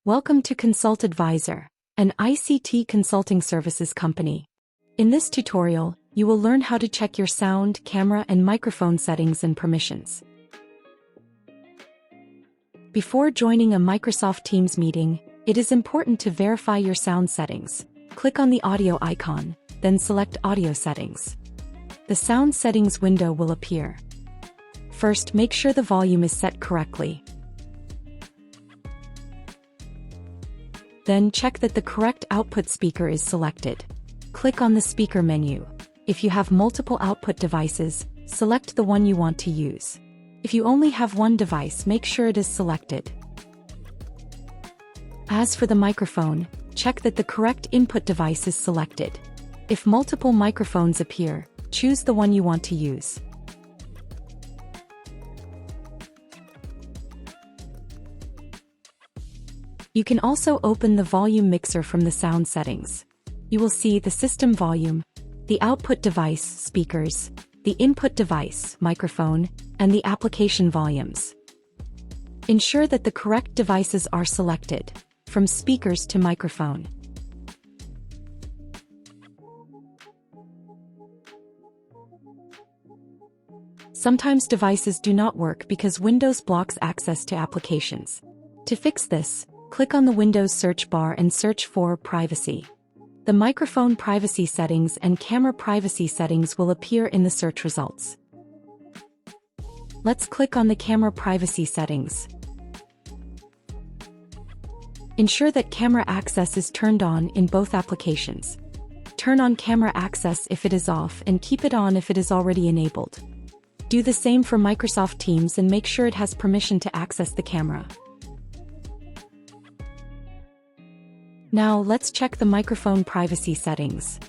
Welcome to Consult Advisor, an ICT consulting services company. In this tutorial, you will learn how to check your sound, camera, and microphone settings and permissions. Before joining a Microsoft Teams meeting, it is important to verify your sound settings. Click on the audio icon, then select Audio Settings. The Sound Settings window will appear. First, make sure the volume is set correctly. Then check that the correct output speaker is selected. Click on the speaker menu. If you have multiple output devices, select the one you want to use. If you only have one device, make sure it is selected. As for the microphone, check that the correct input device is selected. If multiple microphones appear, choose the one you want to use. You can also open the volume mixer from the sound settings. You will see the system volume, the output device, speakers, the input device, microphone, and the application volumes. Ensure that the correct devices are selected, from speakers to microphone. Sometimes devices do not work because Windows blocks access to applications. To fix this, click on the Windows search bar and search for Privacy. The microphone privacy settings and camera privacy settings will appear in the search results. Let's click on the camera privacy settings. Ensure that camera access is turned on in both applications. Turn on camera access if it is off and keep it on if it is already enabled. Do the same for Microsoft Teams and make sure it has permission to access the camera. Now let's check the microphone privacy settings.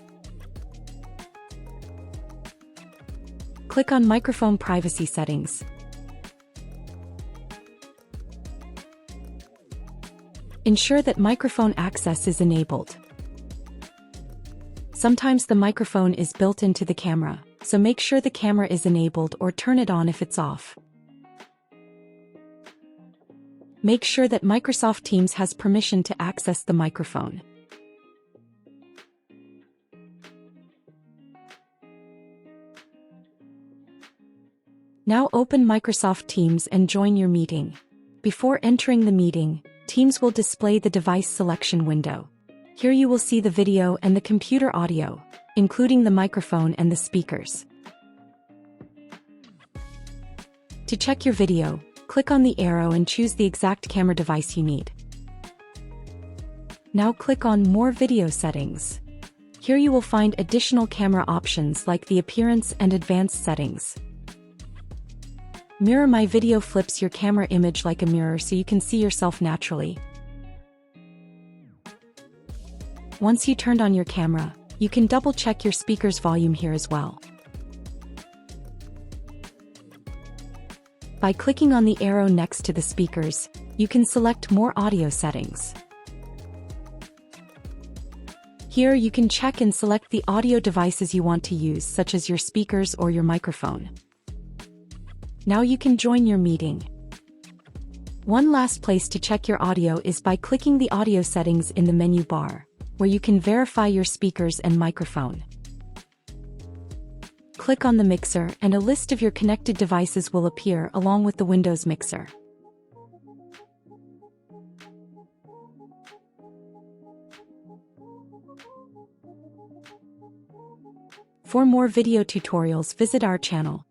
Click on Microphone Privacy Settings. Ensure that microphone access is enabled. Sometimes the microphone is built into the camera, so make sure the camera is enabled or turn it on if it's off. Make sure that Microsoft Teams has permission to access the microphone. Now open Microsoft Teams and join your meeting. Before entering the meeting, Teams will display the device selection window. Here you will see the video and the computer audio, including the microphone and the speakers. To check your video, click on the arrow and choose the exact camera device you need. Now click on More Video Settings. Here you will find additional camera options like the Appearance and Advanced settings. Mirror My Video flips your camera image like a mirror so you can see yourself naturally. Once you turned on your camera, you can double-check your speaker's volume here as well. By clicking on the arrow next to the speakers, you can select more audio settings. Here you can check and select the audio devices you want to use, such as your speakers or your microphone. Now you can join your meeting. One last place to check your audio is by clicking the audio settings in the menu bar, where you can verify your speakers and microphone. Click on the mixer and a list of your connected devices will appear along with the Windows mixer. For more video tutorials, visit our channel.